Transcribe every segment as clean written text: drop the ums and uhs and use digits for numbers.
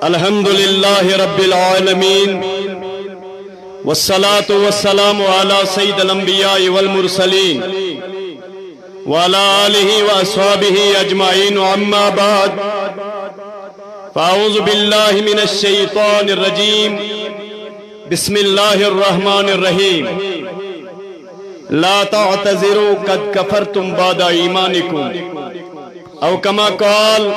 الحمد للہ رب العالمین والصلاة والسلام على سید الانبیاء والمرسلین وعلى آلہ واصحابہ اجمعین وعما بعد فاعوذ باللہ من الشیطان الرجیم بسم اللہ الرحمن الرحیم لا تعتذروا قد کفرتم بعد ایمانکم او کما قال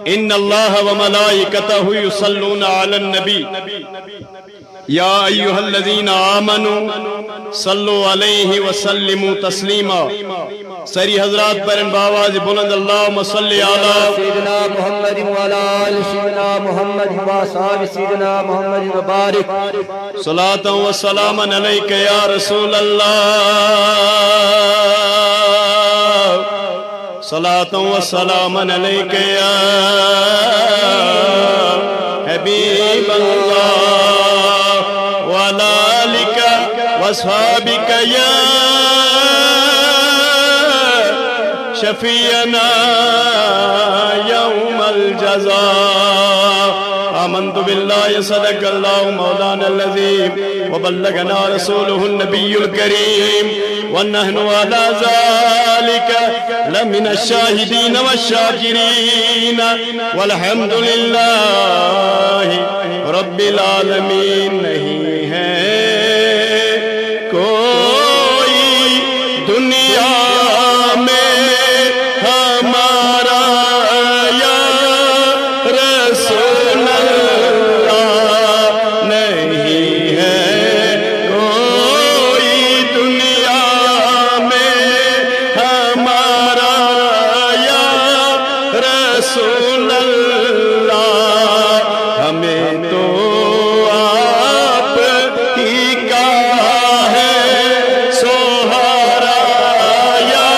ان اللہ وملائکتہ یصلون علی النبی یا ایہا الذین آمنوا صلو علیہ وسلموا تسلیما سری حضرات پر ان باواز بلند اللہم صلی علی سیدنا محمد وعلی آل سیدنا محمد وصحاب سیدنا محمد مبارک صلاۃ و سلام علیک یا رسول اللہ صلاۃ و سلام علیک یا حبیب اللہ وعلی آلک واصحابک یا شفیعنا یوم الجزاء آمنت باللہ صدق اللہ مولانا العظیم وبلغنا رسولہ النبی الکریم ونحن على ذلك لمن الشاہدین والشاکرین والحمد للہ رب العالمین نہیں ہے کوئی دنیا میں ہمارا یا رسول اللہ نہیں ہے کوئی دنیا میں ہمارا یا رسول اللہ ہمیں تو آپ ہی کا ہے سہارا یا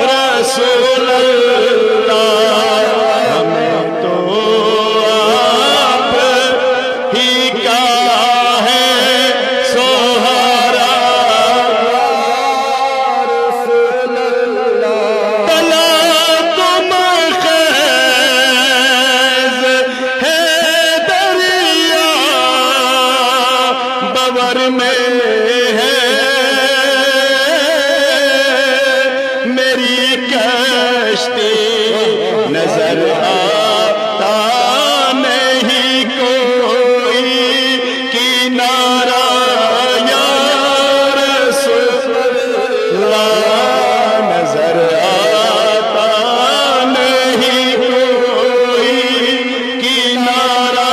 رسول اللہ ہمیں تو آپ ہی کا ہے سہارا بلا تم خیز ہے دریا بور میں ہے میری کشتی نظر آتا نہیں کوئی کنارہ یا رسول اللہ نظر آتا نہیں کوئی کنارہ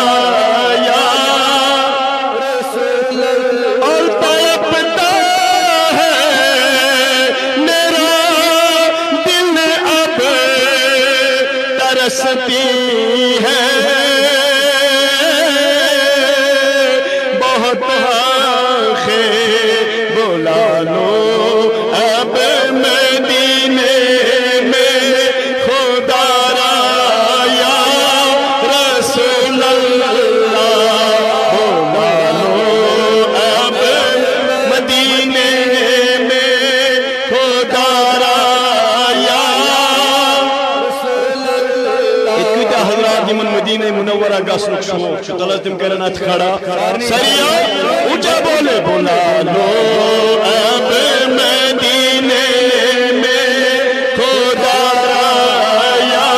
یا رسول اللہ اور تڑپتا ہے میرا دل اب ترستی ہے بہت آنکھیں بلا لو اب مدینے میں خدا را یا رسول اللہ بلا لو اب مدینے میں خدا را یا اتویتا حضرات من مدینہ منورہ گسنک شوق چھو تلہ تم کرنات کھڑا سریعہ اونچا بولے بلا لو اب مدینے میں خدا را یا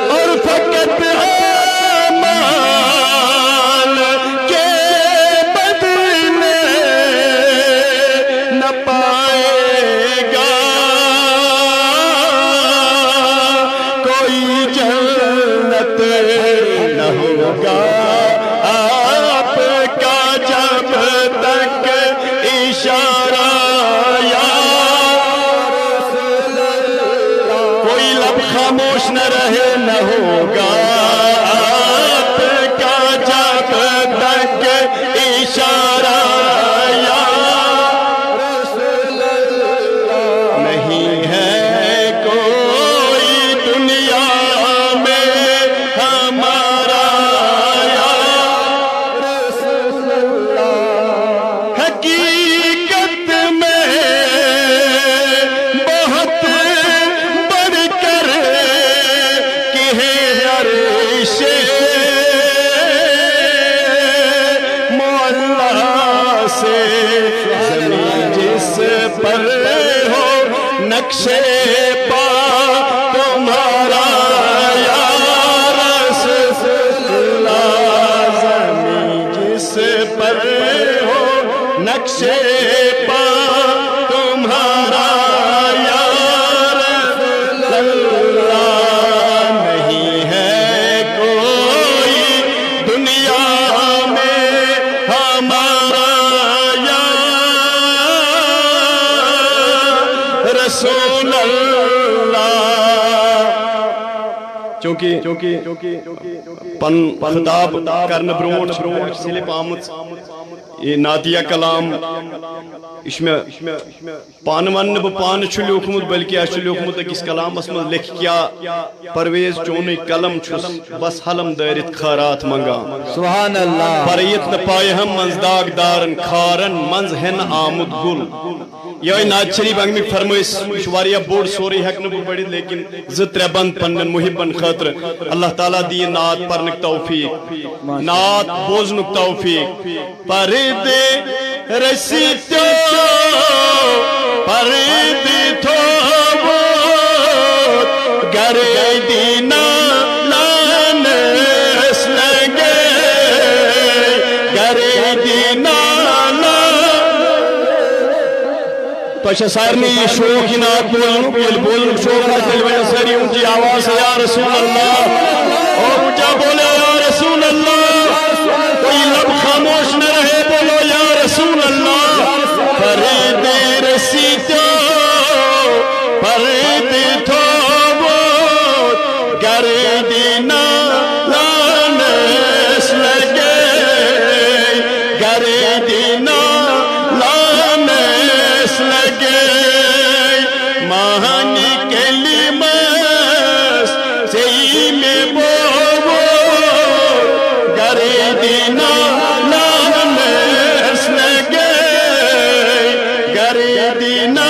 اور فقط اعمال کے بدلے نہ پائے گا کوئی جنت نہ ہوگا آپ کا جب تک اشارہ یا کوئی لب خاموش نہ رہے نہ ہوگا آپ کا جب تک اشارہ یا نہیں ہے کوئی دنیا میں ہمارا یا رسول اللہ حقیقت میں بہت پر ہو نقشے پا تمہارا یا رسول اللہ، زمین جس پر ہو نقشے پا تمہارا یا رسول اللہ، نہیں ہے کوئی دنیا میں ہمارا یا رسول اللہ۔ چونکہ پن خطاب کرنے برونٹ سلپ آمد یہ نعتیہ کلام اس میں پان ون بہ پان لیوکھمت بلکہ اس لیوکھمت اکس کلامس من لکھ کیا پرویز چونی قلم چھس بس حلم دارت خارات منگان سبحان اللہ پریت نہ پائے ہم منز داغ دارن کھارن منز ہن آمد گل یہ نعت شریف انگمی فرمائش شواریا بوڑ سوری حق نبو بڑی لیکن زتر بند پنن محبن خاطر اللہ تعالیٰ دی نعت پرنک توفیق نعت بوزنک توفیق پردے رسیتو پردے تھوبوت گرے دینا لانس لگے گرے دینا تو اچھا سارنی یہ شوق ہی نات بولن شوق ہے تلوین ساری اونچی آواز ہے یا رسول اللہ اور اونچا بولے یا رسول اللہ کوئی لب خاموش نہ رہے بولو یا رسول اللہ فرید رسیتو فرید تھوبوت گردینا لانس لگے گردینا لانس لگے مہانی کلمس سی میں بوبو گردینا لانس لگے گردینا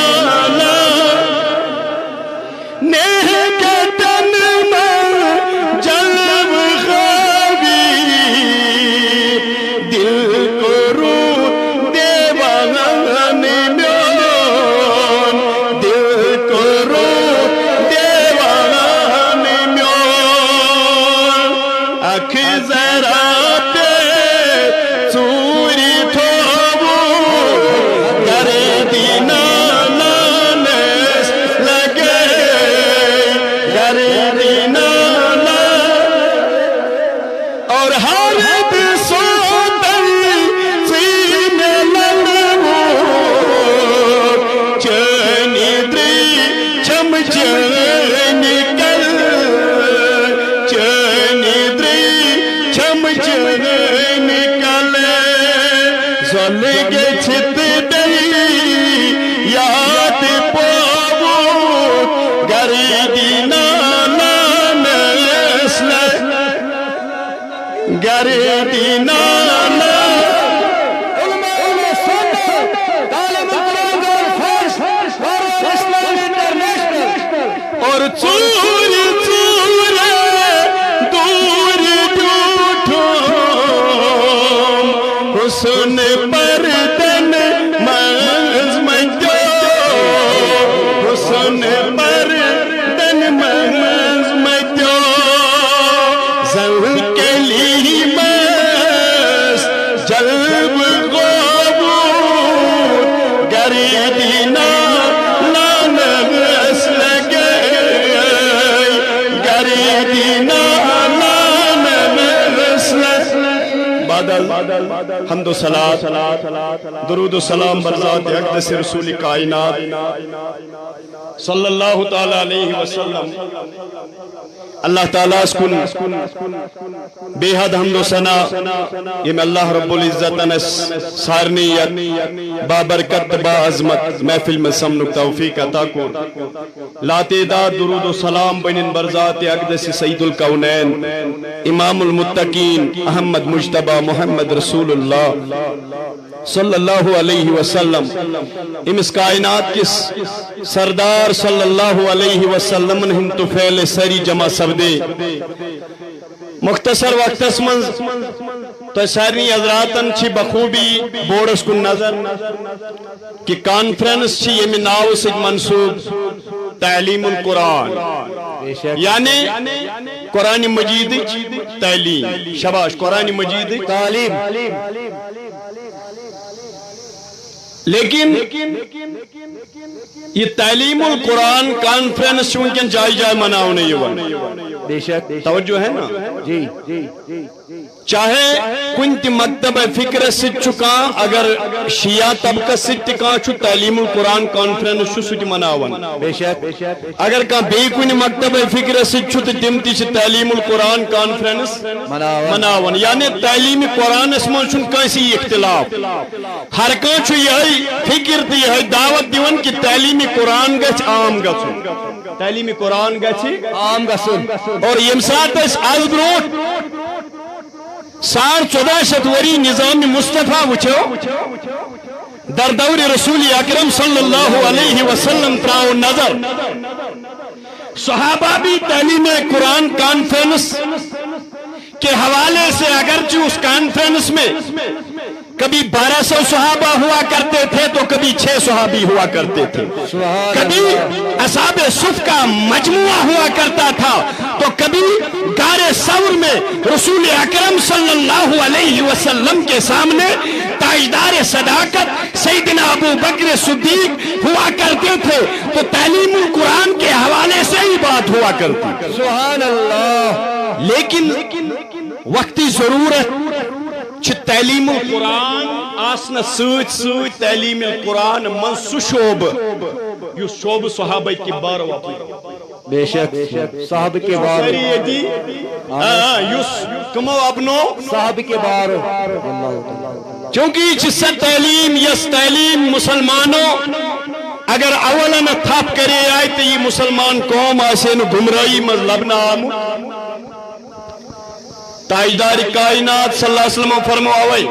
حسن پردن منز مجھو حسن پردن منز مجھو زن کے لی مست جلب غبور گردینا لانس لگے گردینا لانس لگے حمد و صلاة درود و سلام برزات اقدس رسول کائنات صلی اللہ تعالیٰ علیہ وسلم اللہ تعالیٰ اسکن بے حد حمد و ثنا یہ میں اللہ رب العزت انس سارنیت بابرکت با عظمت محفل میں سمنک توفیق عطا کو لاتعداد درود و سلام بنن برزات اقدس سید الکونین امام المتقین احمد مجتبہ محمد رسول اللہ صلی اللہ علیہ وسلم امس کائنات کس سردار صلی اللہ علیہ وسلم ہم تو فعل سری جمع سبدے مختصر وقت اسمن تو سارنی حضراتن چھ بخوبی بورڈس کن نظر کہ کانفرنس چھ یہ ناو سے منصوب تعلیم القرآن یعنی قرآن مجید تعلیم شباش قرآن مجید تعلیم لیکن یہ تعلیم القرآن کانفرنس چونکہ جائے جائے مناؤ نہیں ہوا بے شک توجہ ہے نا جی چاہے کنت مکتب فکر ست چکا اگر شیعہ طبقہ ست کان چھو تعلیم القرآن کانفرنس چھو سٹ مناون بے شک اگر کان بے کن مکتب فکر ست چھو تمتی چھ تعلیم القرآن کانفرنس مناون یعنی تعلیم قرآن اس میں چھن کیسی اختلاف ہر کان چھو یہی فکر دی ہے دعوت دیون کہ تعلیم قرآن گچ عام گچھو تعلیم قرآن گچ عام گچھو اور یمسات اس آز بروٹ 1400 وری نظام مصطفیٰ وچھو در دور رسول اکرم صلی اللہ علیہ وسلم تراؤ نظر صحابہ بھی تعلیم قرآن کانفرنس کے حوالے سے اگرچہ اس کانفرنس میں کبھی 1200 صحابہ ہوا کرتے تھے تو کبھی 6 صحابی ہوا کرتے تھے کبھی اصحاب صف کا مجموعہ ہوا کرتا تھا تو کبھی غار ثور میں رسول اکرم صلی اللہ علیہ وسلم کے سامنے تاجدار صداقت سیدنا ابو بکر صدیق ہوا کرتے تھے تو تعلیم القرآن کے حوالے سے ہی بات ہوا کرتی سبحان اللہ لیکن وقتی ضرورت تعلیم القرآن آسنا سوچ سوچ تعلیم القرآن من سو شعب یو شعب صحابہ کی بار واقعی بے شک صحابہ کے بار یوس کمو ابنو صحابہ کے بار چونکہ جس تعلیم یس تعلیم مسلمانوں اگر اولا تھاپ کرے آئے تو یہ مسلمان قوم آسے نو گمرائی مذہبنا آمو تاجدار کائنات صلی اللہ علیہ وسلم فرمو آوائی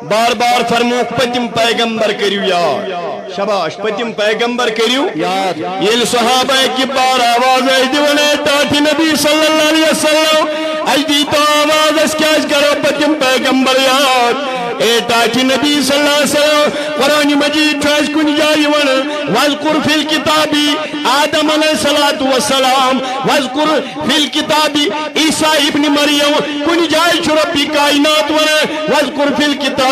بار بار فرمو پتم پیغمبر کریو یاد شباش پتم پیغمبر کریو یاد یہ صحابہ کی بار آواز ہے دیونے تاٹی نبی صلی اللہ علیہ وسلم ایدی تو آواز اس کیا کرو پتم پیغمبر یاد اے تاٹی نبی صلی اللہ علیہ وسلم قرآن مجید چھوش کن جائی ون وَذْكُرْ فِي الْكِتَابِ آدم علیہ السلام وَذْكُرْ فِي الْكِتَابِ عیسیٰ ابن مریم کن جائی چھو ربی کائنات ون وَذْكُرْ فِي الْكِتَابِ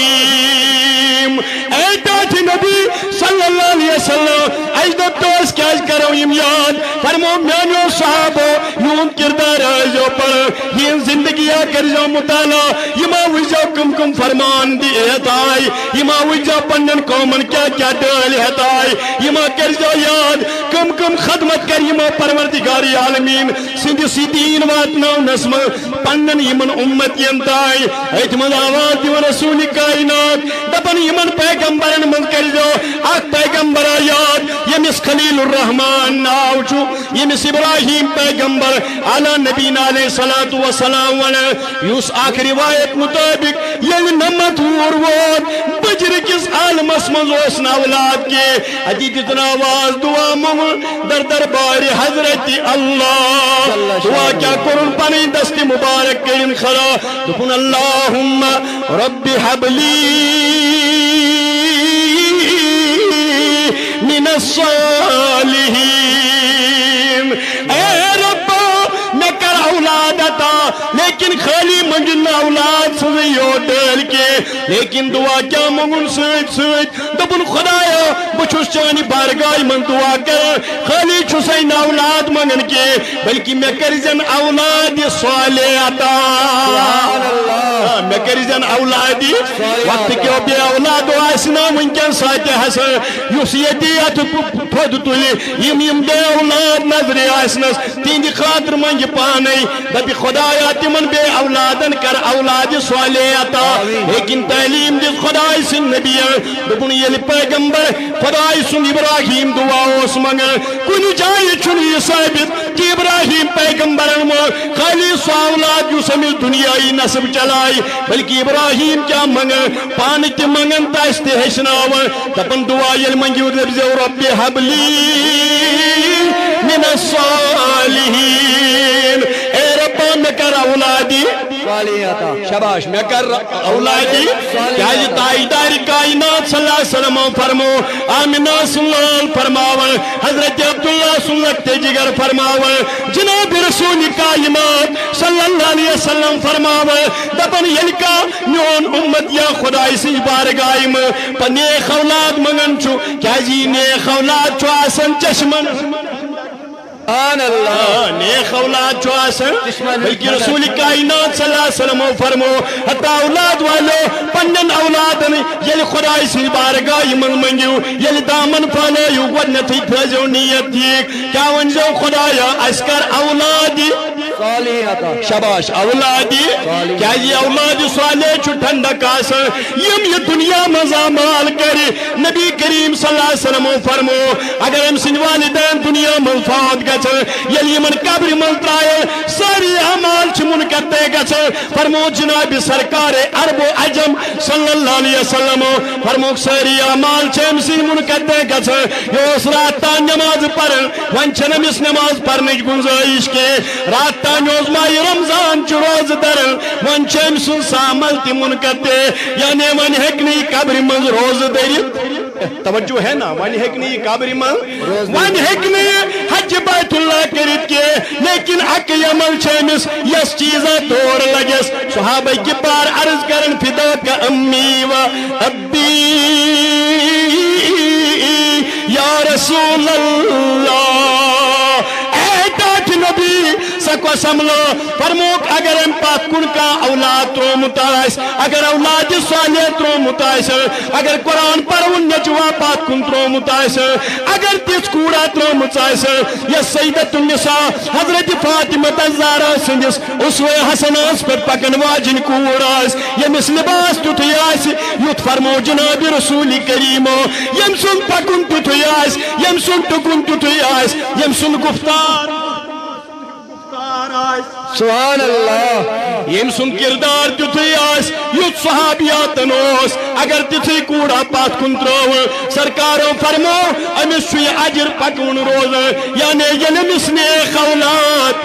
ابراہیم اے تاٹی نبی صلی اللہ علیہ وسلم اجدب تو اس کیا کرو یم یاد فرمو میانیو صحابو یون کردار آئیزو پر یہ زندگی آکر جو مطالعہ یما وجہ کم فرمان دی احتائی یما وجہ پنن قومن کیا ڈال احتائی یما کر جو یاد کم خدمت کر یما پروردگاری عالمین سندھ سیدین واتناو نسم پنن یمن امت ینتائی اعتماد آواز دیو رسول کائنات دپن یمن پیغمبرن من کر جو آک پیغمبر یاد یمس خلیل الرحمن ناوچو یمس ابراہیم پیغمبر علی نبینا علیہ السلام یوس آخر روایت مطابق یہ نمت ورواد بجر کس عالم اسمز وسنا اولاد کے حدیث اتنا آواز دعا مم در دربار حضرت اللہ دعا کیا کرن پانی دست مبارک کرن خلا دکن اللہم رب حبلی من الصالحین اے رب میں کر اولاد عطا لیکن خالی منجن اولاد سویو ڈیل کے لیکن دعا کیا منگن سویت دبن خدایا بچوس چانی بارگاہ من دعا کر خالی چھسین اولاد منگن کے بلکہ میں کرزن اولاد صالح عطا میں کرزن اولادی وقت کیوں بے اولاد آسنا منکن ساتھ حسن یوسیتیت پھد تلی یم بے اولاد نظر آسنس تیندی خاطر منج پانی دبی خدایا تمن بے اولادن کر اولاد صالح عطا لیکن تعلیم دی خدای سن نبی دبن یل پیغمبر خدای سن ابراہیم دعا اس منگا کنی جائے چھنی ثابت کہ ابراہیم پیغمبرن خالی سو اولاد جو سمیل دنیای نصب چلائی بلکہ ابراہیم کیا منگا پانک منگن تا استحشناو دبن دعا یل منجو رب حبلی من من الصالحین اے ربا میں کر اولادی شباش میں کر اولادی کیا یہ تائیدار کائنات صلی اللہ علیہ وسلم فرمو آمنہ صلی اللہ علیہ وسلم فرماون حضرت عبداللہ صلی اللہ علیہ جگر فرماون جناب رسول کائنات صلی اللہ علیہ وسلم فرماون دبن یلکا میون امت یا خدای سی بارگاہ میں نیک اولاد منگن چھو کیا جی نیک اولاد چھو آسن چشمن سبحان اللہ نیک اولاد چھو آسن بلکہ رسول کائنات صلی اللہ علیہ وسلم فرمو حتی اولاد والو پنن اولادن یل خدای سی بارگاہ من منگیو یل دامن پھالیو گودنتی پھیزو نیت دیکھ کیا ونجو خدایا اسکر اولادی شباش اولادی کیا یہ اولاد صالح چھو ٹھنڈک آسن یم یہ دنیا مزامال کری نبی کریم صلی اللہ علیہ وسلم فرمو اگر ہم سن والدین دنیا ملفات گچھن یلی من قبر مل ترائے ساری اعمال چھ منکتے گچھن فرمو جناب سرکار عرب و عجم صلی اللہ علیہ وسلم فرمو ساری اعمال چھ ہم منکتے گچھن یہ اس رات تا نماز پڑھن ونچنم اس نماز پڑھنے گنزائش کے رات تا نوز مائی رمضان چھ روز درن ونچنم سن سامل تی منکتے یعنی ون ہکنی قبر من روز دری توجہ ہے نا ون ہکنی قبر من ون ہکنی حج بیت اللہ کرت کے لیکن اکی عمل چھمس یس چیزہ دور لگس صحابہ کی بار عرض کرن فدا کا امی و ابی یا رسول اللہ اے ڈاٹ نبی سکو سملو فرموک اگر ہم پاک کن کا اولاد ترو متائس اگر اولاد صالح ترو متائس اگر قرآن پرون نجوا پاک کن ترو متائس اگر تیس کوڑا ترو متائس یا سیدت النساء حضرت فاطمہ الزہرا سندس اسوے حسناس پر پکن واجن کوڑاس یمس لباس تتیاس یوت فرمو جناب رسول کریمو یمسن پکن تتیاس یمسن تکن تتیاس یمسن گفتار سبحان اللہ یم سن کردار تیتھی آس یوت صحابیاتن اوس اگر تیتھی کوڑا پات کن ترو سرکارو فرمو امس چھوی اجر پکون روز یعنی یلمس نیک اولاد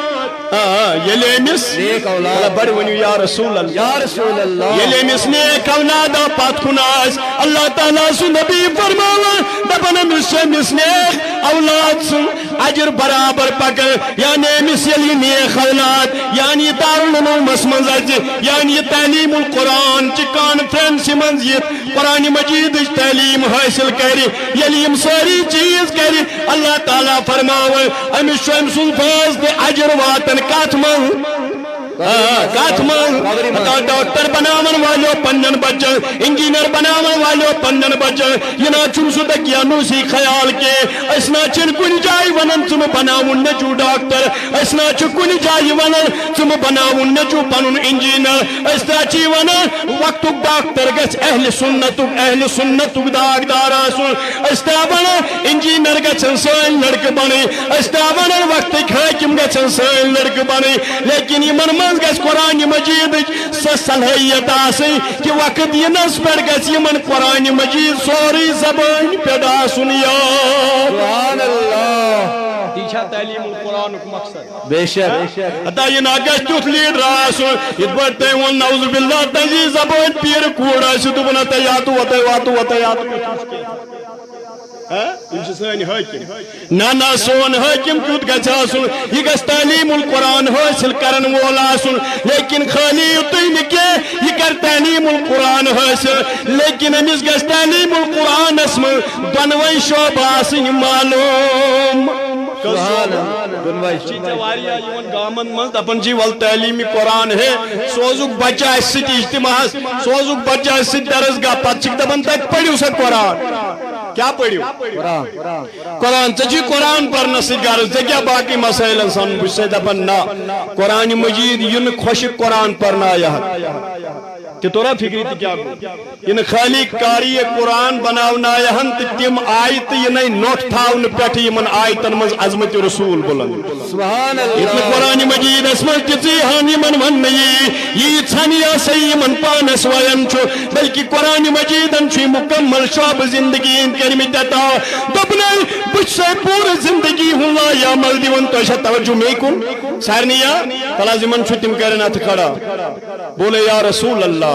یلمس نیک اولاد بڑھ ونیو یا رسول اللہ یا رسول اللہ یلمس نیک اولاد پات کن آس اللہ تعالیٰ سن نبی فرماوا دبن مس نیک اولاد سن اجر برابر پکن یعنی امس یلی نیک اولاد یعنی دارالعلوم مسمنز یعنی تعلیم القرآن چی کانفرنس منز یہ قرآن مجید تعلیم حاصل کری یلی یم ساری چیز کری اللہ تعالیٰ فرماوے امس شو ام سن فاز دے اجر واتن کاتمن ڈاکٹر بناون والو پنن بچن انجینئر بناون والو پنن بچن یہ نا چھن سو دقیانوسی خیال کے اسنا چھن کن جائی ونن تم بناون نچو ڈاکٹر اسنا چھن کن جائی ونن تم بناون نچو پنن انجینئر اسنا چی ونن وقت ڈاکٹر گس اہل سنت داغ دارا سن اسنا ونن انجینئر گسن سین لڑک بنی اسنا ونن وقت حاکم گسن سین لڑک بنی لیکن یہ من گس قرآن مجید صلاحیت آسی کہ وقت یہ نس پر گس یمن قرآن مجید سوری زبان پہ آسن یاد سبحان اللہ تیچھا تعلیم القرآن کو مقصد بے شک اتا یہ ناگش تیوت لیڈر آسن یہ بڑھتے ہیں نعوذ باللہ تنجی زبان پیر کوڑا سی تو بنا تیاتو نانا سون حاکم کیوت گژھِ آسُن یہ گژھِ تعلیم القرآن حٲصِل کرن وول آسُن لیکن خالی یُتُے نہٕ کینٛہہ یہ کر تعلیم القرآن حٲصِل لیکن أمِس گژھِ تعلیم القرآنس منٛز دۄنوَے شعبہٕ آسٕنۍ معلوٗم گامن من دپن جی ول تعلیمی قرآن ہے سوزک بچہ اس اجتماع سوزک بچہ اس درس گاہ پتہ دپن تک پڑھو سا قرآن کیا پڑھو قرآن ژے قرآن پرنس سی غرض ژے کیا باقی مسائل سن بہ دپن نا قرآن مجید یہ خوش قرآن پرنایا تورا فکری تی کیا گو ان خالی کاری قرآن بناونایہن تم آیت یہ نئی نوٹ تھاون پیٹھ یمن آیتن مز عظمت رسول بلند سبحان اللہ اتنا قرآن مجید اسمن تیہان یمن ون یہ ثانیہ سی یمن پانس وین چھو بلکہ قرآن مجیدن چھو مکمل شعب زندگی ان کرمت عطا دبنے بچ سے پور زندگی ہوا یا عمل دیون تو ایسا توجہ میں کن سارنیا تلازمن چھو تم کرنا تھا کھڑا بولے یا رسول اللہ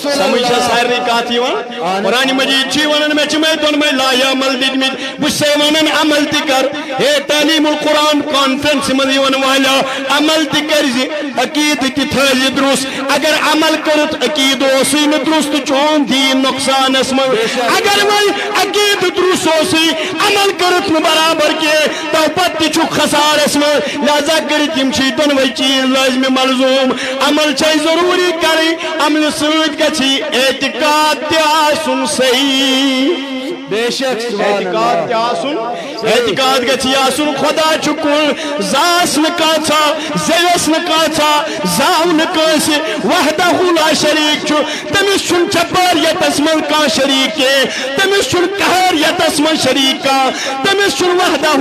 سمجھا سارنی کہتی وان قرآن مجید چھی ونن میں چمیں دون میں لا یا عمل دیجمید بچ سے ونن عمل تی کر اے تعلیم القرآن کانفرنس مدی ون والا عمل تی کر زی عقید تی تھازی دروس اگر عمل کرت عقید اوسی ندروس تو چون دین نقصان اسم اگر وی عقید دروس اوسی عمل کرت برابر کے تو پتی چو خسار اسم لازا کرت یمشی دون وی چیز لازم ملزوم عمل چاہی ضروری کری عمل سوید گچھی اعتقاد تیاسن صحیح بے شک اعتقاد تیاسن اعتقاد گچھی آسن خدا چکل زاس نکاچا زیوس نکاچا زاو نکاسی وحدہ لا شریک چھو تمیس چون چپار یا تسمن کا شریک کے تمیس چون کہر یا تسمن شریک کا تمیس چون وحدہ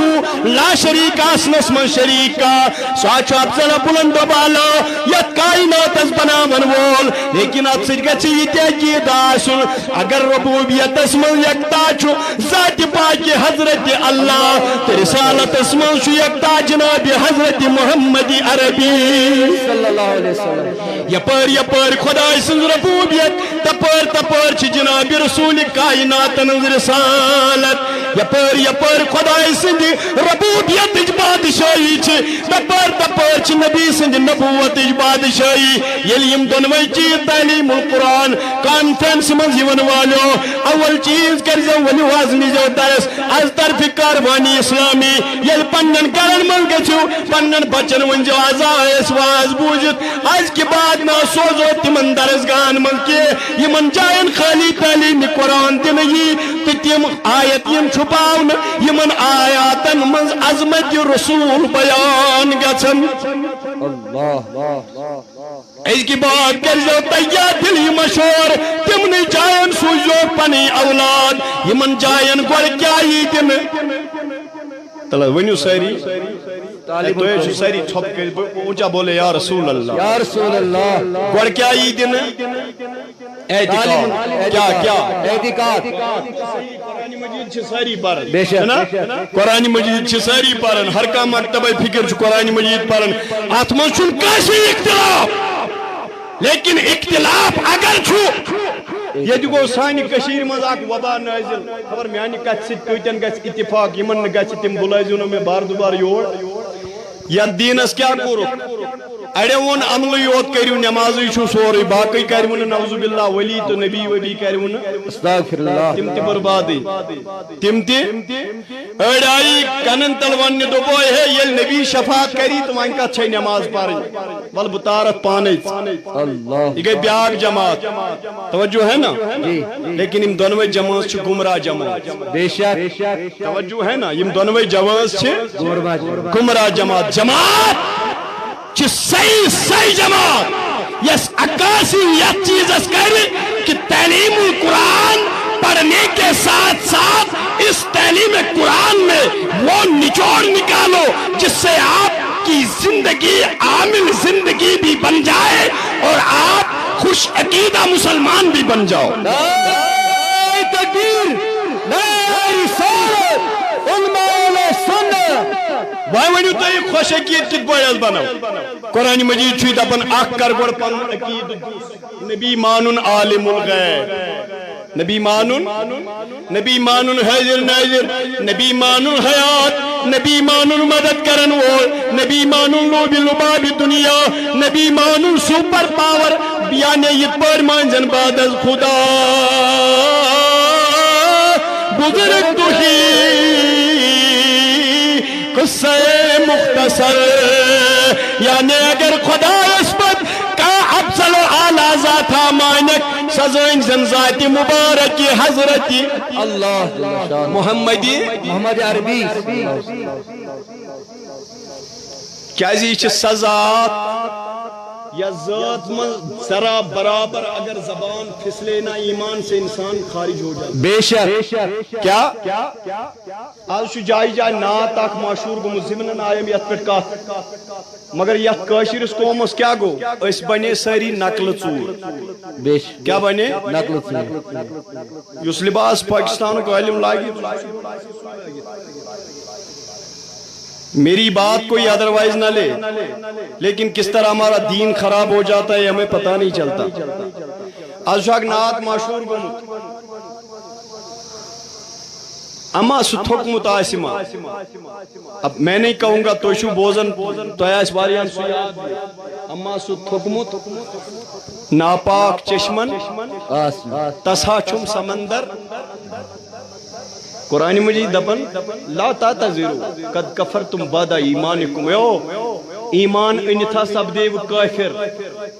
لا شریک آسنس من شریک کا سوچو افضل بلند و بالا یت کائنات از بنا منوول لیکن اب سج گچھی تیجید آسن اگر ربوبیت اسمن یکتا چھو ذات پاک حضرت اللہ رسالت اسمن شو یکتا جناب حضرت محمد عربی صلی اللہ علیہ وسلم یپر خدا سن ربوبیت تپر چھ جناب رسول کائنات رسالت یپر خدا سن ربوبیت بادشاہی چھ تپر چھ نبی سن نبوت بادشاہی یلیم دونوئی چیز تعلیم القرآن کانفرنس من یون والو اول چیز کرزو ولی وازنی جو درس از طرف کاروانی اسلامی یل پنن کرن من گچو پنن بچن ونجو آزائیس واز بوجت آج کے بعد نا سوزو تمن درسگان من کے یمن جائن خالی تعلیم قرآن تنگی تم آیت یم چھپاؤن یمن آیاتن من عظمت رسول بیان گچن اس کی بات کرزو تیار دلی مشہور تمن جائن سوزو پنی اولاد یمن جائن گوڑ کیا ہی تم تلا ونیو ساری تو یہ ساری چھپ کے اونچا بولے یا رسول اللہ یا رسول اللہ گوڑ کیا ہی دن اعتقاد کیا اعتقاد قرآن مجید چھ ساری پارن بے شک قرآن مجید چھ ساری پارن ہر کا مکتبہ فکر چھ قرآن مجید پارن آتمن چون کاسی اختلاف لیکن اختلاف اگر چھو یہ گو سانی کشیر مز اک وبا نازل خبر میانی کت ست کتن گژھِ اتفاق یمن گژھِ تم بلائزو میں بار دوبار یور یا دینس کیا کرو اڑے ون عمل یوت کریو نمازی چھو سوری باقی کریون نعوذ باللہ ولی تو نبی وبی کریون استغفر اللہ تم تی بربادی تم تی اڑائی کنن تلوان دو بوئے ہے یہ نبی شفاعت کری تو وہاں کا چھے نماز پاری ول بطارت پانے اللہ یہ گئی بیاگ جماعت توجہ ہے نا لیکن ام دونوے جماعت چھو گمراہ جماعت بے شک توجہ ہے نا ام دونوے جماعت چھو گمراہ جماعت چھ صحیح جماعت یس عکاسی یا چیز اس کری کہ تعلیم القرآن پڑھنے کے ساتھ ساتھ اس تعلیم قرآن میں وہ نچوڑ نکالو جس سے آپ کی زندگی عامل زندگی بھی بن جائے اور آپ خوش عقیدہ مسلمان بھی بن جاؤ تکبیر وہاں ونیو تو ایک خوش عقید کت بوئے بناو قرآن مجید چھوئی دپن آخ کر گوڑ پن عقید نبی مانن عالم الغیب نبی مانن حیضر نائزر نبی مانن حیات نبی مانن مدد کرن وول نبی مانن لوبی لبابی دنیا نبی مانن سوپر پاور بیانے یہ پر مانزن بعد از خدا بزرگ تو ہی قصہ مختصر یعنی اگر خدا اسمت کا افضل و اعلیٰ ذات مانک سزائن زن ذات مبارکی حضرتی اللہ محمدی محمد عربی کیا یہ سزا یا ذات من ذرا برابر اگر زبان پھسلے نا ایمان سے انسان خارج ہو جائے بے شک کیا آج جائے جائے نات اخ مشہور گومت زمنن آیم یت پہ کت مگر یت کاشرس قومس کیا گو اس بنے ساری نقل ژور بے شک کیا بنے نقل ژور یس لباس پاکستان کو علم لاگی میری بات کوئی ادروائز نہ لے لیکن کس طرح ہمارا دین خراب ہو جاتا ہے ہمیں پتہ نہیں چلتا آج شاک نات مشہور گومت اما سو تھوکمت آسما اب میں نہیں کہوں گا تو شو بوزن تو ایس واریان سو یاد اما سو تھوکمت ناپاک چشمن تسا چھم سمندر قرآن مجید دپن لا تعتذروا قد کفرتم بعد ایمانکم ایمان انتھا سب دیو کافر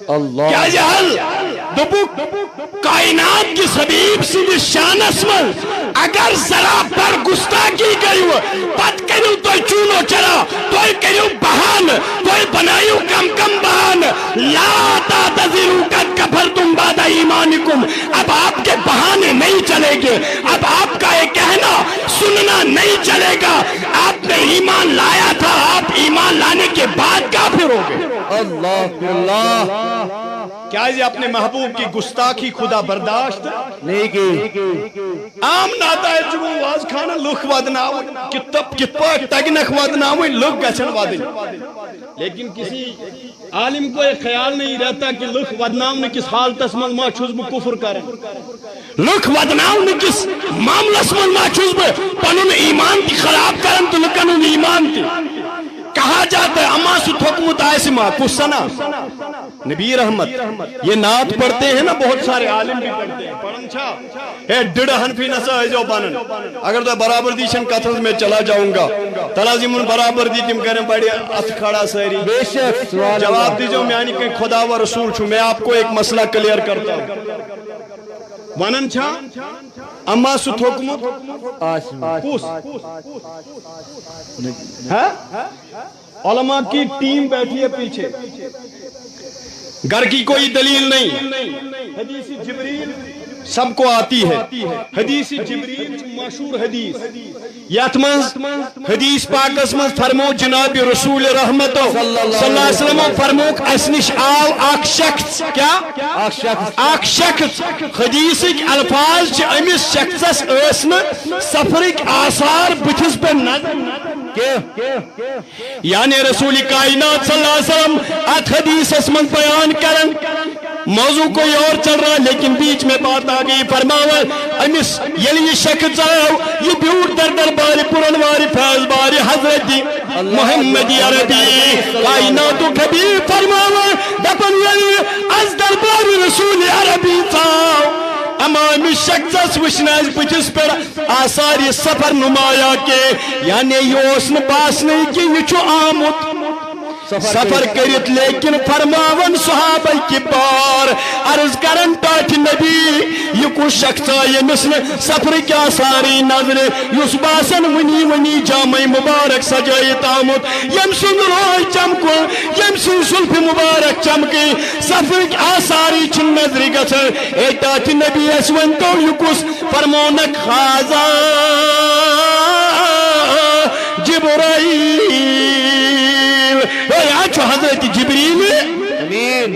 اللہ کیا جہل دبک کائنات کی سبیب سندھ شانس من اگر ذرا پر گستاخی گئی پت کرو تو چونو چرا تو کرو بہان تو بنائیو کم کم بہان لا تعتذروا قد کفرتم بعد ایمانکم اب آپ کے بہانے نہیں چلے گے اب آپ کا یہ کہنا سننا نہیں چلے گا آپ نے ایمان لایا تھا آپ ایمان لانے کے بعد کافر ہو گئے اللہ اللہ کیا یہ اپنے محبوب کی گستاخی خدا برداشت نہیں کی عام ناتا ہے جو واز کھانا لکھ ودناوی کت پاک تگنک ودناوی لکھ گچن ودن لیکن کسی عالم کو ایک خیال نہیں رہتا کہ لکھ ودناوی کس حالت من ما چھوز بو کفر کریں لکھ ودناوی کس معاملس من ما چھوز بو پنن ایمان تی خراب کرن تو لکنن ایمان تی کہا جاتا ہے اما سو تھوکمت آئسما کس سنا نبی رحمت یہ نعت پڑھتے ہیں نا بہت سارے عالم بھی پڑھتے ہیں پڑھن چھا اے ڈڑ ہنفی نسا ہے جو بانن اگر تو برابر دیشن کتھز میں چلا جاؤں گا تلازمون برابر دی تم کریں بڑی ات کھڑا سہری بے شک جواب دیجو میں آنی کہ خدا و رسول چھو میں آپ کو ایک مسئلہ کلیر کرتا ہوں ونن چھا اما سو تھوکمت کس علماء کی ٹیم بیٹھی ہے پیچھے گھر کی کوئی دلیل نہیں حدیث جبریل سب کو آتی ہے حدیث جبریل مشہور حدیث یاتمنز حدیث پاکس من فرمو جناب رسول رحمت صلی اللہ علیہ وسلم فرموک اسنش آو اک شخص کیا اک شخص حدیث الفاظ چھ امس شخصس اسن سفرک آثار بتھس پہ نظر یعنی رسول کائنات صلی اللہ علیہ وسلم ات حدیث اسمن بیان کرن موضوع کوئی اور چل رہا لیکن بیچ میں بات آگئی فرماور امس یلی یہ شخص آؤ یہ بیوٹ در درباری پرنواری فیض باری حضرت محمدی عربی کائناتو کبیر فرماور دپن یلی از درباری رسول عربی تاؤ اما امس شخص وشناز بچس پر آثار سفر نمایا کے یعنی یہ اسن باس نہیں کہ یہ چھو آمد سفر کرت لیکن فرماون صحابہ کی بار عرض کرن تاکہ نبی یہ کچھ شخص آئے مثل سفر کیا ساری نظر یس باسن ونی ونی جامع مبارک سجائیت آمد یم سن روح چمکو یم سن سلف مبارک چمکی سفر کیا ساری چن نظر گسر اے تاکہ نبی اسون تو یہ کچھ فرمونک خازا جبرائیل آج حضرت جبریل امین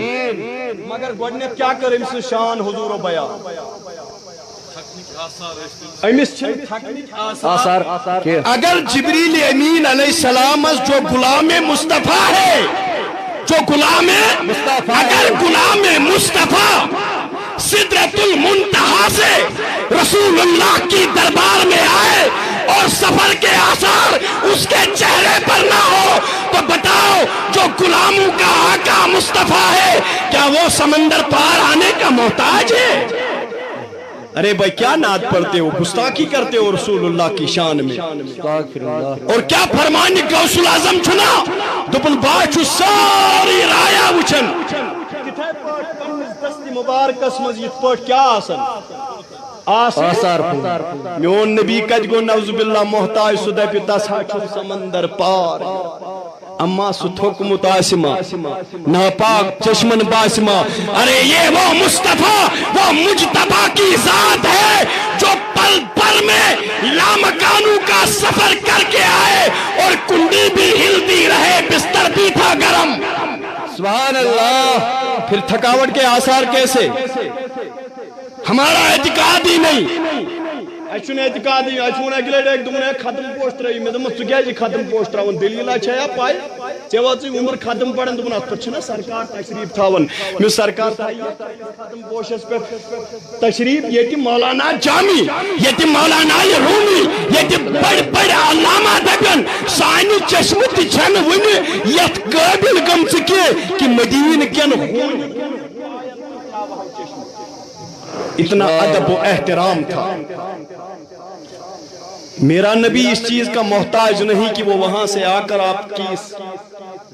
مگر گوڑنیت کیا کر امس شان حضور و بیان امس تھکنک آثار اگر جبریل امین علیہ السلام جو غلام مصطفیٰ ہے جو غلام اگر غلام مصطفیٰ سدرۃ المنتہا سے رسول اللہ کی دربار میں آئے اور سفر کے آثار اس کے چہرے پر نہ ہو تو بتاؤ جو غلاموں کا آقا مصطفیٰ ہے کیا وہ سمندر پار آنے کا محتاج ہے ارے بھائی کیا نعت پڑھتے ہو گستاخی کرتے ہو رسول اللہ کی شان میں اور کیا فرمانی غوث الاعظم چھنا دپن باچو ساری رایا وچن دستی مبارکس مز یت پٹ کیا آسن آثار میون نبی کج گو نعوذ باللہ محتاج سدہ پی تسا چھو سمندر پار اما ستھوک متاسمہ ناپاک چشمن باسمہ. ارے یہ وہ مصطفیٰ وہ مجتبیٰ کی ذات ہے جو پل پل میں لامکانوں کا سفر کر کے آئے اور کنڈی بھی ہلتی رہے بستر بھی تھا گرم. سبحان اللہ. پھر تھکاوٹ کے آثار کیسے؟ ہمارا اعتقاد ہی نہیں. اچھن اعتقاد ہی اچھن اگلے ایک دمنے ختم پوسٹ رہی میں دمس تو کیا جی ختم پوسٹ رہا دلیل اچھا پائی چیوات عمر ختم پڑھن دمن ات پچھنا سرکار تشریف تھاون میں سرکار تھائی ختم پوشس پہ تشریف یہ مولانا جامی یہ مولانا رومی یہ بڑ بڑ علامہ دبن سانی چشمت چھن ون یت قابل گم سکے کہ مدین کین ہون اتنا ادب و احترام تھا. میرا نبی اس چیز کا محتاج نہیں کہ وہ وہاں سے آ کر آپ کی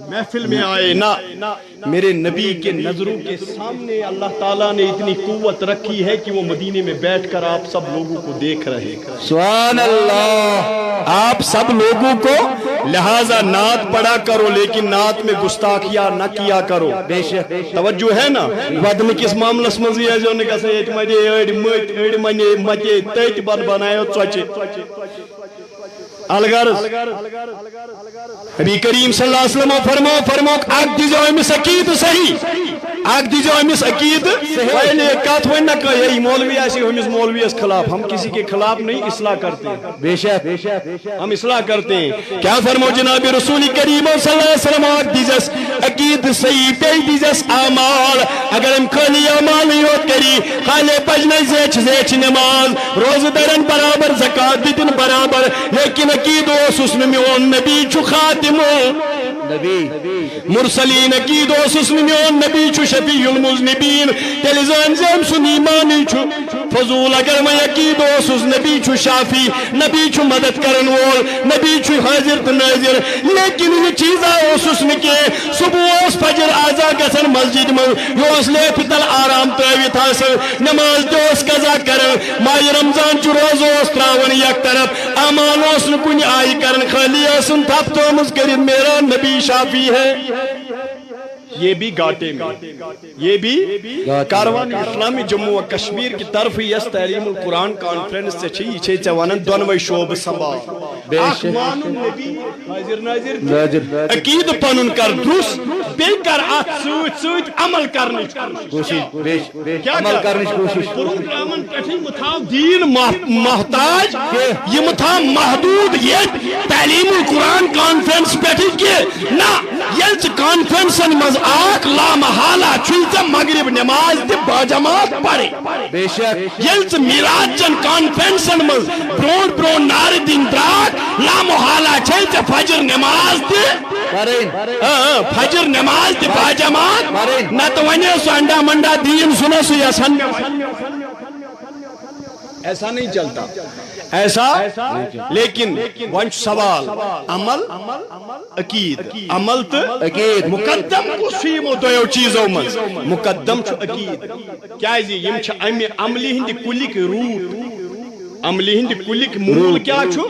محفل میں آئے. نہ میرے نبی کے نظروں کے سامنے اللہ تعالیٰ نے اتنی قوت رکھی ہے کہ وہ مدینے میں بیٹھ کر آپ سب لوگوں کو دیکھ رہے. سبحان اللہ. آپ سب لوگوں کو لہذا نعت پڑھا کرو لیکن نعت میں گستاخیاں نہ کیا کرو. بے شک توجہ ہے نا ودن کس معاملس مزی ہے جو نے کہا ایٹ مجھے ایڈ مت ایڈ منے مجھے تیت بن بنائے چوچے الغرض نبی کریم صلی اللہ علیہ وسلم فرمو اک دیجو امس عقید صحیح اک دیجو امس عقید پہلے کات ہوئی نہ کہ یہی مولوی ایسی ہمس مولوی اس خلاف. ہم کسی کے خلاف نہیں اصلاح کرتے ہیں. بے شک ہم اصلاح کرتے ہیں. کیا فرمو جناب رسول کریم صلی اللہ علیہ وسلم اک دیجس عقید صحیح پہ دیجس اعمال. اگر ہم خالی اعمال نہیں ہو کری خالی پجنے زیچ نماز روز درن برابر زکات دیتن برابر لیکن عقید اوسس میون نبی چھ خاتم نبی مرسلین عقید اوسس میون نبی چھ شفیع المذنبین تیل زن زم سن ایمانی چھ فضول. اگر میں عقید اوسس نبی چھ شافی نبی چھ مدد کرن وول نبی چھ حاضر تو ناظر لیکن یہ چیزا اوسس نکے صبح اس فجر آزا گسن مسجد میں یہ لے پتل آرام ترویت حاصل نماز دوس قضا کرن ماہ رمضان چھ روز اس تراون یک طرف اعمال اس کن آئی کرن خالی اسن تھپ تو مز کرن میرا نبی شافی ہے. یہ بھی گاٹے میں یہ بھی کاروان اسلامی جموں و کشمیر کی طرف یس تعلیم القرآن کانفرنس سے چھ یہ چھ ونن دونوئی شعب سنبھال اخ مانن نبی حاضر ناظر عقید پنن کر درست بے کر ات سوت سوت عمل کرنچ کوشش عمل کرنچ کوشش پروگرامن پٹھ متھاو دین محتاج یہ متھا محدود یہ تعلیم القرآن کانفرنس پٹھ کہ نہ یہ کانفرنسن مز آک لا محالہ چھلتا مغرب نماز تے باجماعت پڑے. بے شک یلت میلاد چن کانفرنسن مز برون نار دین دراک لا محالہ چھلتا فجر نماز تے فجر نماز تے باجماعت نہ تو ونیا سو انڈا منڈا دین سنا سو یا سن ایسا نہیں چلتا ایسا لیکن ونچ سوال عمل عقید عمل تو مقدم کسی دویو چیزوں من مقدم چھو عقید کیا ہے یم چھ امی عملی ہندی کلک روٹ عملی ہندی کلک مول کیا چھو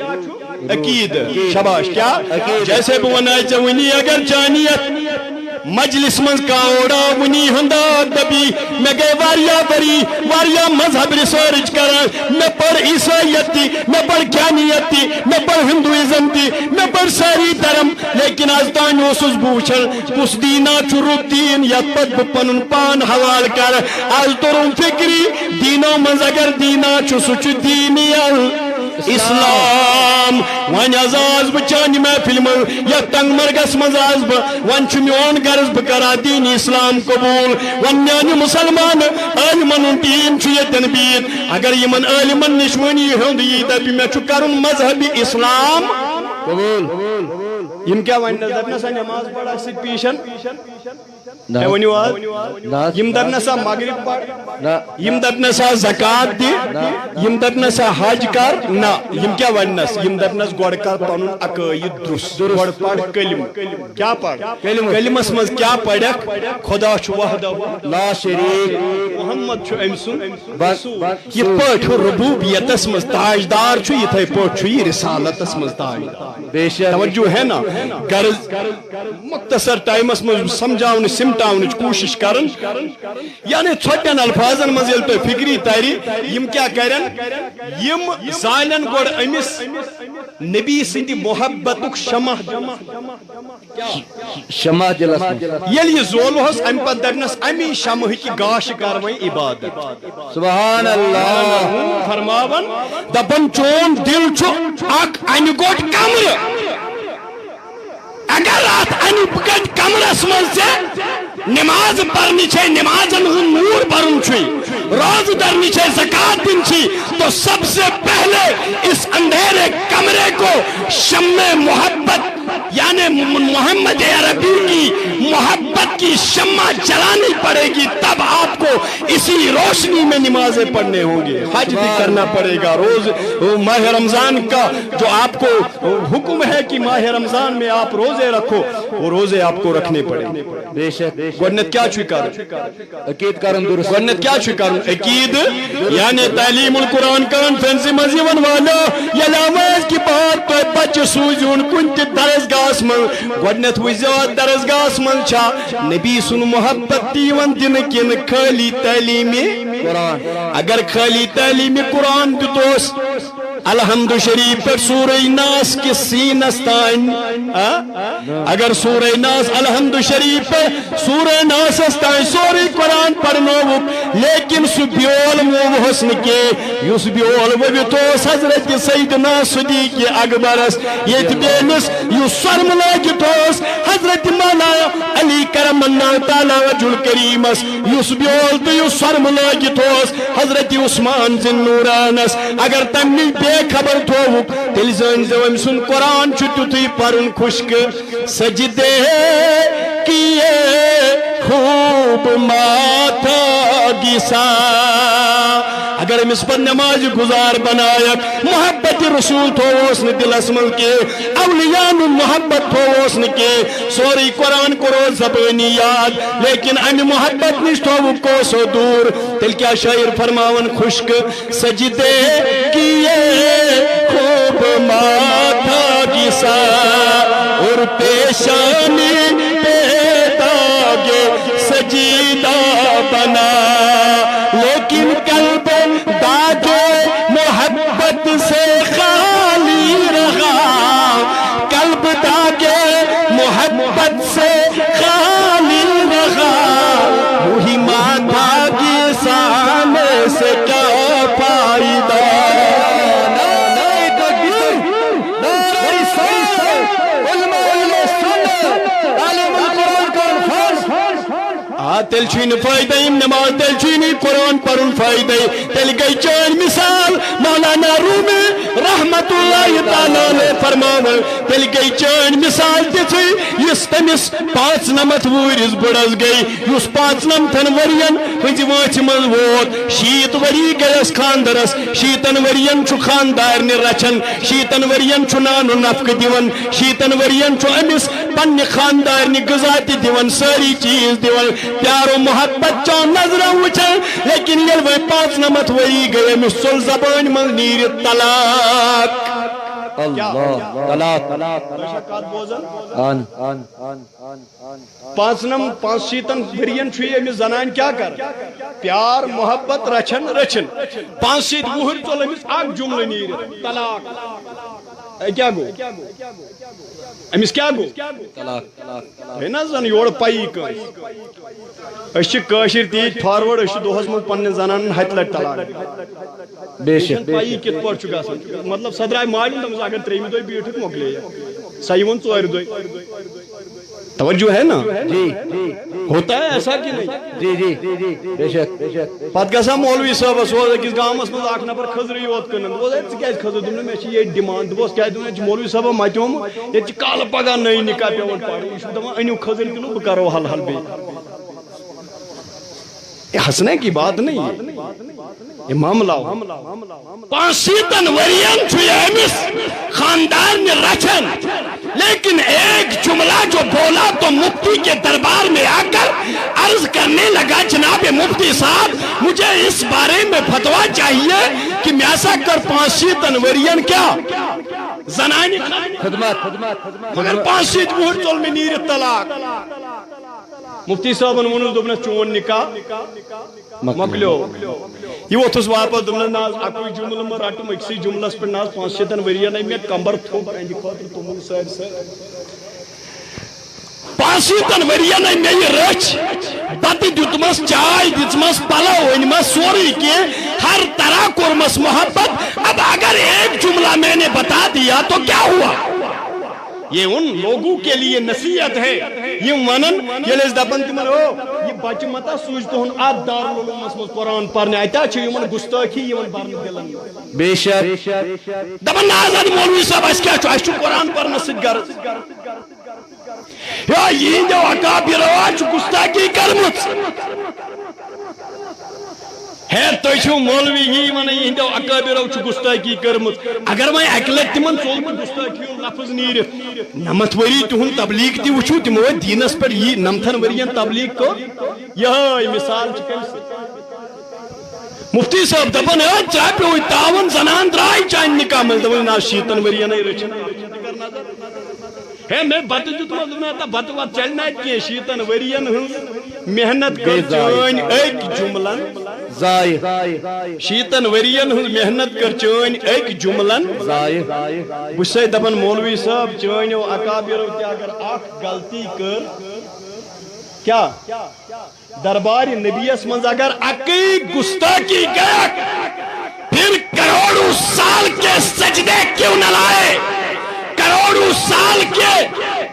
عقید. شباش کیا جیسے بونائی چونی اگر جانیت مجلس من کاوڑا ونی ہندا دبی میں گئے واریا بری واریا مذہب ریسرچ کرا میں پڑھ عیسائیت تھی میں پڑھ کیانیت تھی میں پڑھ ہندوازم تھی میں پڑھ ساری دھرم لیکن آج تان اوسس بوچھن کس دینا چرو دین یت پت بپن پان حوال کر آج ترم فکری دینوں من اگر دینا چھ سچ دینی اسلام ون آز بچان محفل من یا تنگ مرگس مز آز ون میون غرض بکرا دین اسلام قبول ون میان مسلمان عالمن دین یتن بید اگر یمن عالمن نش ونی ہند یہ دپی مے کرن مذہب اسلام قبول یم کیا ون دپنا سا نماز پڑھا سی پیشن یم دپ نسا مغرب پڑ یم دپ نسا زکات دی یم دپ نسا حج کر نا یم کیا ونس یم دپ نس گوڑ کر پنن عقائد درست گوڑ پڑ کلم کیا پڑ کلمس مز کیا پڑک خدا چھ وحدہ لا شریک محمد چھ ام سن یہ پٹ ربوبیتس مز تاجدار چھ یتھے پٹ چھ یہ رسالتس مز تاجدار بے شک توجہ ہے نا غرض مختصر ٹائمس مز سمجھاون سمٹاون کوشش کرن یعنی چھوٹن الفاظن مز یل تو فکری تاری یم کیا کرن یم زالن گوڑ امس نبی سندی محبتک شمع شمع دلس یل یہ زولوہس ام پت درنس امی شمع کی گاش کرویں عبادت سبحان اللہ فرماون دپن چون دل چھ اک ان گوٹ کمر اگر ات ان گوٹ کمرس من سے نماز پڑھنی چھ نمازن ہن نور برن چھ روز درنی چھ زکات دن چھ تو سب سے پہلے اس اندھیرے کمرے کو شمع محبت یعنی محمد عربی کی محبت کی شمع جلانی پڑے گی تب آپ کو اسی روشنی میں نمازیں پڑھنے ہوں گی حج بھی کرنا پڑے گا روز ماہ رمضان کا جو آپ کو حکم ہے کہ ماہ رمضان میں آپ روزے رکھو وہ روزے آپ کو رکھنے پڑے بے شک گوڑنت کیا چھوئی کر عقید کرن درست گوڑنت کیا چھوئی کر عقید یعنی تعلیم القرآن کرن فینسی مزیون والا یا نماز کی بات تو بچ سوزون کنت درسگاہ من گوڑنت وزیاد درسگاہ من چھا نبی سن محبت دیون دن کن خالی تعلیم قرآن اگر خالی تعلیم قرآن دتوس الحمد شریف پر سورہ ناس کی سینس تائن اگر سورہ ناس الحمد شریف پر سورہ ناس تائن سورہ قرآن پڑھنو لیکن سو بیول مو حسن کے یس بیول وہ توس حضرت سیدنا صدیق اکبرس یہ بینس یس سرم لاگی توس حضرت مولا علی کرم اللہ تعالی وجہ الکریمس یس بیول تو یس سرم لاگی توس حضرت عثمان ذن نورانس اگر تمنی بے خبر تھوک تیل زن زوم سن قرآن چھتو تھی پرن خشک سجدے کیے خوب ماتھا گسا اگر ہم اس پر نماز گزار بنایا محبت رسول تھوس نے دل اسمل کے اولیاء محبت تھوس نے کے سوری قرآن کو روز زبانی یاد لیکن ام محبت نش تھو کو سو دور تل کیا شاعر فرماون خشک سجدے کیے خوب ماتھا گسا اور پیشانی پہ داغے سجیدہ بنا لیکن قلب داغے محبت سے خالی رہا قلب داغے محبت سے خالی رہا وہی ماتھا گسانے سے کیا فائدہ تیل چھوئی فائدہ نماز تیل چھوئی قرآن پڑھن فائدہ تیل گئی چون مثال مولانا رومی رحمت اللہ تعالیٰ فرماو تیل گئی چون مثال تھی اس تمس 95 ورس بڑس گئی اس 95 ورین ہنزی واچ من ووت 6 وری گیس خاندرس 6 ورین چھو خاندار نے رچن 6 ورین چھو نانو نفق دیون 6 ورین چھو امس پن خاندار نے غذاتی دیون ساری چیز دیون پیار و محبت چون نظر وچن لیکن یہ وہ 95 وری گئے مسل زبان من نیر طلاق اللہ طلاق آن 5 ورین چھوئی امی زنان کیا کر پیار محبت رچن 5 مہر چل امس اک جملہ نیر طلاق کیا گو امس کیا گو طلاق ہے نا زن یور پائی کن کاشر تیج فارورڈ دہس من پن زنان ہتھ لٹ طلاق بے شک پائی کت پہ گھان مطلب سہ درائے مالن دمس اگر 3 دہ بیٹھ مکلے سہ ون 4 دہ توجہ ہے نا؟ جی ہوتا ہے ایسا کہ نہیں؟ جی جی جی بے شک بے شک پتہ گژھان مولوی صاحب سوز أکِس گامس منٛز اکھ نفر خٔزرٕے یوت کٕنان دوٚپُس ہے ژٕ کیازِ خٔزٕر دوٚپ مےٚ چھِ ییٚتہِ ڈِمانٛڈ دوٚپُس کیازِ دوٚپ مےٚ چھِ مولوی صٲبن متیومُت ییٚتہِ چھِ کالہٕ پگاہ نٔے نِکاح پیوان پرٕنۍ یہِ چھُ دپان أنِو خٔزٕر کِلوٗ بہٕ کرو حل حل بیٚیہِ یہ ہنسنے کی بات نہیں ہے یہ معاملہ 65 ورین چھو یہ امس خاندان نے رچن لیکن ایک جملہ جو بولا تو مفتی کے دربار میں آ کر عرض کرنے لگا جناب مفتی صاحب مجھے اس بارے میں فتویٰ چاہیے کہ میں ایسا کر 65 ورین کیا زنانی خدمت مگر 65 وُہر ژول مےٚ نیٖرِتھ طلاق مفتی صاحبن وونُس دوٚپنس چون نکاح مۄکلیو یہ ووتھُس واپس دوٚپنس نہ حظ اکُے جملہٕ مہ رٹُم أکسٕے جملس پٮ۪ٹھ نہ حظ 5-7 ؤرین آیہِ مےٚ کمبر تھوٚپ اَہنٛدِ خٲطرٕ توٚمُل سٲرسٕے 65 ؤرین آیہِ مےٚ یہِ رٔچھ بتہٕ دیُتمس چاے دِژمس پلو أنۍمس سورُے کینٛہہ ہر طرح کوٚرمس محبت اب اگر ایک جملہ میں نے بتا دیا تو کیا ہوا یہ ان لوگوں کے لیے نصیحت ہے یہ ونن ییٚلہِ أسۍ دپان تِمن او یہ بچہ متا سوٗزۍ تُہُنٛد اتھ دارالعلومس منٛز قرآن پرنہِ اَتہِ چھِ یِمن گُستٲخی یِوان برنہٕ دِلن بے شک دپان نہ حظ مولوی صاحب اَسہِ کیٛاہ چھُ اَسہِ چھُ قرآن پرنس سۭتۍ غرض یِہنٛدیو اکابرو چھُ گُستٲخی کٔرمٕژ ہے تُہۍ چھِو مولوی یی ونان یِہنٛدیو اکابرو چھُ گُستٲخی کٔرمٕژ اگر وۄنۍ اکہِ لٹہِ تِمن ژولمُت گُستٲخی ہُنٛد لفظ نیٖرِتھ 90 ؤری تِہُنٛد تبلیغ تہِ وٕچھو تِمو ٲسۍ دیٖنس پٮ۪ٹھ یی 90 ؤرین تبلیغ کوٚر یِہٲے مثال چھِ کٔمۍ سۭتۍ مفتی صٲب دپان ہے ژےٚ پیوٚوُے تاوُن زنان درٛاے چانہِ نکاح منٛز دپان نہ 60 ؤرین رٔچھِن ہے مےٚ بتہٕ دیُتمس دوٚپمس بتہٕ وتہٕ چلہِ نہٕ اَتہِ کینٛہہ 60 ؤرین ہٕنٛز محنت کٔر چٲنۍ أکۍ جملن ضایع 60 ؤرین ہٕنٛز محنت کٔر چٲنۍ أکۍ جملن ضایع بہٕ چھُسے دپان مولوی صٲب چٲنیو اکابرو تہِ اگر اکھ غلطی کٔر کیا دربار نبیس منٛز اگر اکٕے گُستٲخی گٔیکھ پھر کروڑوں سال کے سجدے کیوں نہ لائے کروڑوں سال کے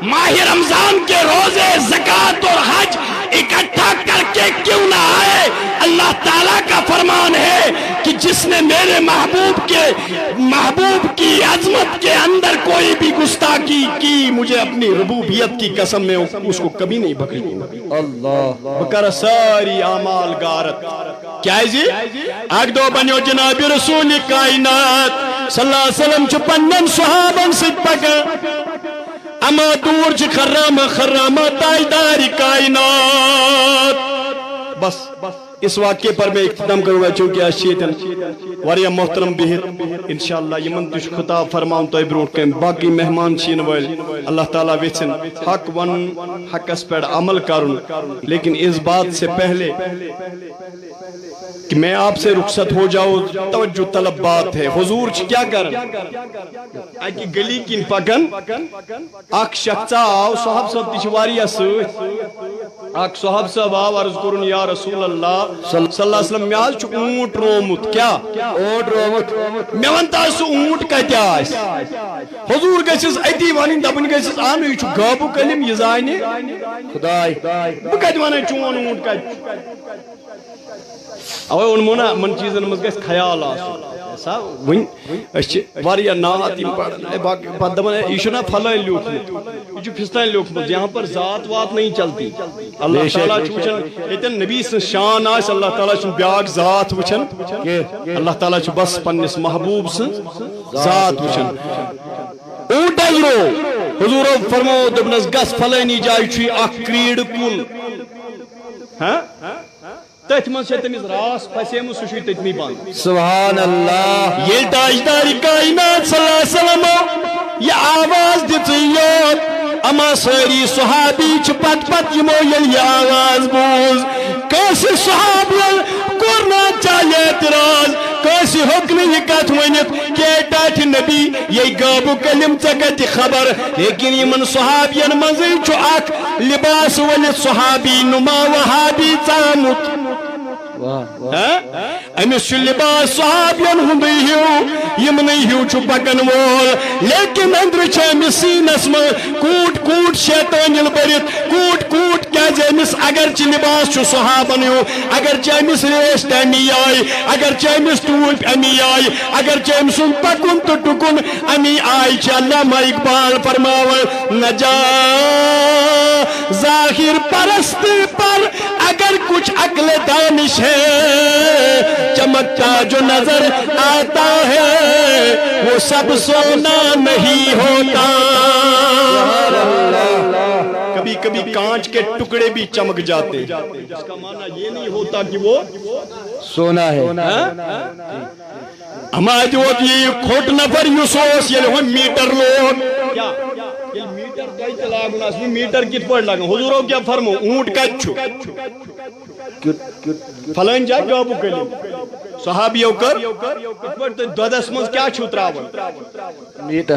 ماہ رمضان کے روزے زکوٰۃ اور حج اکٹھا کر کے کیوں نہ آئے اللہ تعالیٰ کا فرمان ہے کہ جس نے میرے محبوب کی عظمت کے اندر کوئی بھی گستاخی کی مجھے اپنی ربوبیت کی قسم میں اس کو کبھی نہیں بخشوں اللہ بکر ساری اعمال غارت کیا جی اک دو بنیو جناب رسول کائنات صلی اللہ علیہ وسلم چھ پنن صحابن ست پکا اما دور چھ خرامہ تاجدار کائنات بس اس واقعے پر میں اختتام کروں گا چونکہ اشیتن واریا محترم بہت انشاءاللہ یمن تش خطاب فرماؤں تو برونٹ کے باقی مہمان چین ویل اللہ تعالیٰ ویچن حق ون حق اس پر عمل کرن لیکن اس بات سے پہلے کہ میں آپ سے رخصت ہو جاؤں توجہ طلب بات ہے حضور کیا کرن اکی گلی کن پکن اک شخصا آو صحاب صاحب تشواری سوچ اک صحاب صاحب آو عرض کرن یا رسول اللہ صلی اللہ علیہ وسلم میں آج چھو اونٹ رومت کیا اونٹ رومت میں ونتا سو اونٹ کہتے آئیس حضور گیسیس ایتی وانی دبن گیسیس آنو یہ چھو گابو کلم یہ زائنی خدای بکت وانا چون اونٹ کہتے اوے ان مونا من چیزن مز گیس خیال آسو ایسا ون اچھے واریا نات یم پڑھن دبن یہ چھنا پھلائن لیوکھمت یہ چھو پھستائن لیوکھمت یہاں پر ذات وات نہیں چلتی اللہ تعالیٰ چھو وچھن ایتن نبی سے شان آس اللہ تعالیٰ چھو بیاگ ذات وچھن اللہ تعالیٰ چھو بس پنس محبوب سے ذات وچھن اونٹ ازرو حضور فرمو دبنس گس پھلائنی جائے چھوی اخ کریڈ کل ہاں تتھ من سے تمس راس پھسیمت سہ چھ تتمی بند سبحان اللہ یہ تاجدار کائنات صلی اللہ علیہ وسلم یہ آواز دِژ یوت اما ساری صحابی چھ پت پت یمو یل یہ آواز بوز کیسے صحابی کرنا چاہیے اعتراض کیسے حکم یہ کت ونت کہ ٹاٹ نبی یہ گابو کلم ثقت خبر لیکن یمن صحابین مزے چھ اک لباس ولت صحابی نما وہابی ژامت امس لباس صحابین ہند ہیو یمن ہیو چھ پکن وول لیکن اندر امس سینس من کوٹ کوٹ شیطان برت کوٹ کوٹ کیازِ امس اگرچہ لباس چھ صحابن ہیو اگرچہ امس ریشت امی آئی اگرچہ امس ٹوپ امی آئی اگرچہ ام سن پکن تو ٹکن امی آئی چھ علامہ اقبال فرماون نجا ظاہر پرستی پر اگر کچھ عقل دانش ہے چمکتا جو نظر آتا ہے وہ سب سونا نہیں ہوتا کبھی کبھی کانچ کے ٹکڑے بھی چمک جاتے اس کا معنی یہ نہیں ہوتا کہ وہ سونا ہے ہمارے جو یہ کھوٹ نفر یوسوس یہ لوگ میٹر لوگ کیا یہ میٹر کئی لاگن اس میں میٹر کت پڑ لگن حضورو کیا فرمو اونٹ کت چھو فلان جائے گابو کلی صحابیوں کر کت پڑ دودس منز کیا چھو تراون میٹر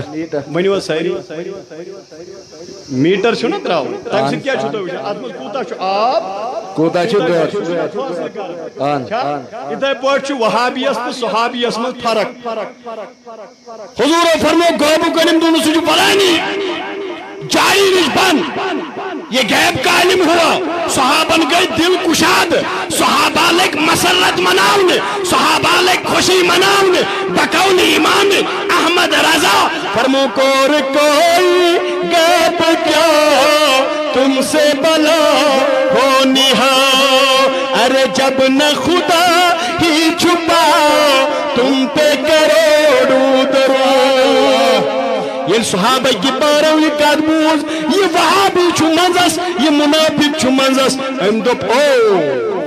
ونیو ساری میٹر چھو نا تراون تک سے کیا چھو تو آدمز کوتا چھو آپ کوتا چھو دور ادھے پڑ چھو وہابیس تو صحابیس من فرق حضورو فرمو گابو کلیم دونوں سجو پلانی جاری نش بند یہ غیب کا علم ہوا صحابن گئی دل کشاد صحابہ لگ مسرت مناون صحابہ لگ خوشی مناون بکون ایمان احمد رضا فرمو کور کوئی غیب کیا تم سے بلا ہو نہا ارے جب نہ خدا ہی چھپا تم پہ کروڑوں درود یہ صحابہ کی باروں یہ قدموز یہ وہابی چھو منزس یہ منافق چھو منزس ام دوپ او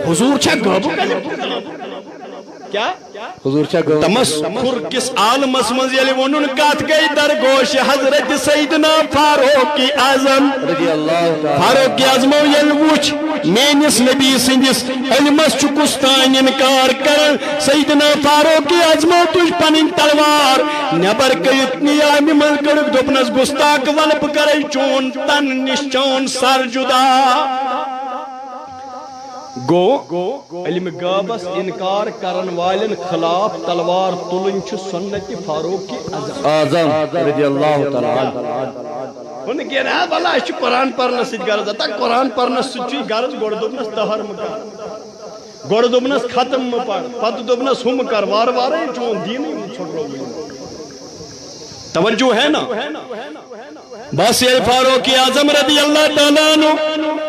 حضور چھا گابو کیا حضور چھا گابو تمسخر کس عالم اسمز یلی ونن کات گئی در گوش حضرت سیدنا فاروق اعظم رضی اللہ تعالی فاروق اعظم یل وچ مینس نبی سندس علمس چکستان انکار کرن سیدنا فاروق اعظم تج پنن تلوار نبر کیت نیامی من کرک دوپنس گستاک ولپ کرے چون تن نش چون سر جدا گو علم غابس انکار کرن والن خلاف تلوار تلن چھ سنت فاروق اعظم رضی اللہ تعالی ان کے نا بلا اس قرآن پڑھنے سے غرض تھا قرآن پڑھنے سے غرض گوڑ دوبنس تہر مکر گوڑ دوبنس ختم پڑھ پت دوبنس ہم کر وار وار چون دین چھوڑ رو توجہ ہے نا بس یہ فاروق اعظم رضی اللہ تعالیٰ عنہ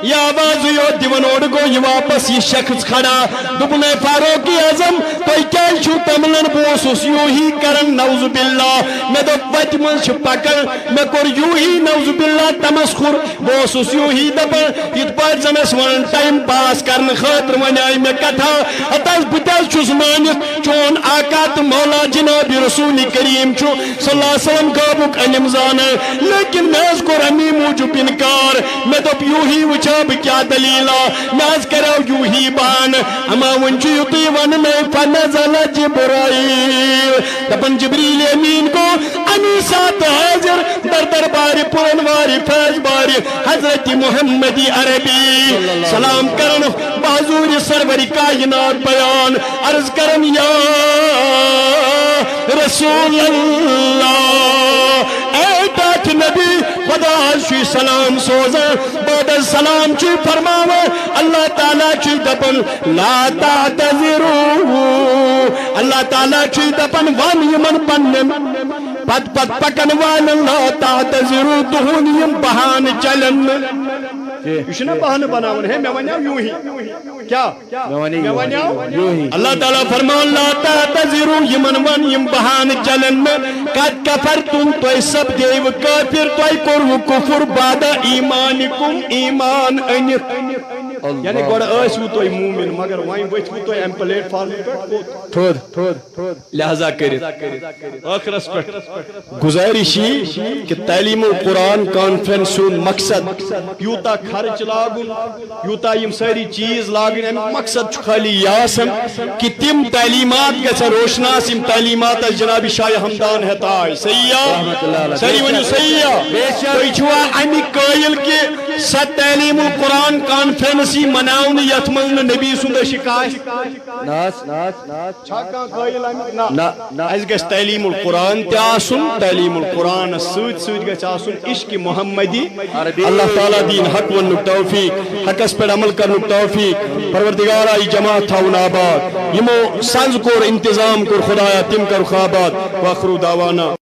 یہ آواز ہوئی دیون اوڑ گو یہ واپس یہ شخص کھڑا دبنے فاروق اعظم تو کیا چھو تملن بوسوس یوں ہی کرن نعوذ باللہ میں دو وجہ من چھپکر میں کور یوں ہی نعوذ باللہ تمسخر بوسوس یوں ہی دبن یہ پاس زمس ون ٹائم پاس کرن خاطر ون آئی میں کتھا اتاز بتاز چھو زمانیت چون آقات مولا جناب رسول کریم چھو صلی اللہ علیہ وسلم گابک علم زانا لیکن میں اس کو رمی موجب انکار میں تو یوں ہی وچاب کیا دلیلہ میں اس کرو یوں ہی بان اما ونچو یطی ون میں فنزل جبرائیل دبن جبریل امین کو انیسات حاضر در دربار پرنواری فیض باری حضرت محمدی عربی سلام کرن بازور سروری کائنات بیان عرض کرن یا رسول اللہ اے ڈاک نبی خدا شی سلام سوزا بعد السلام چی فرماوا اللہ تعالیٰ چی دپن لا تعتذرو اللہ تعالیٰ چی دپن وان یمن پنن پت پت پکن وان لا تعتذرو دہون یم بہان چلن یہ چھنا بہان بناون ہے میں ونیاو یوں ہی کیا میں ونیاو یوں ہی اللہ تعالیٰ فرمان لا تعتذرو یمن ون یم بہان چلن قد کفرتم تو سب دیو کافر تو کرو کفر بعد ایمانکم ایمان انت یعنی گوڑا ایسو تو مومن مگر وائن وچھو تو ایم پلیٹ فارم پر لہذا کرت آخر اس پر گزارشی کہ تعلیم قرآن کانفرنسون مقصد یوتا خرچ لاگن یوتا یم ساری چیز لاگن ایم مقصد خالی یاسم کہ تم تعلیمات گسا روشناس یم تعلیمات جناب شاہ حمدان ہتائی سیاح سری ونیو سیاح تو چھوا امی قائل کہ ست تعلیم القرآن کانفرنس سی مناون یت من نبی سند شکایت ناس ناس ناس اس گژھِ تعلیم القرآن تآسن تعلیم القرآن سۭتۍ سۭتۍ گژھِ آسن عشق محمدی اللہ تعالیٰ دین حق وننُک توفیق حقس پٮ۪ٹھ عمل کرنُک توفیق پروردگارا یہ جماعت تھاون آباد یمو سنز کور انتظام کور خدایا تم کر آباد واخر دعوانا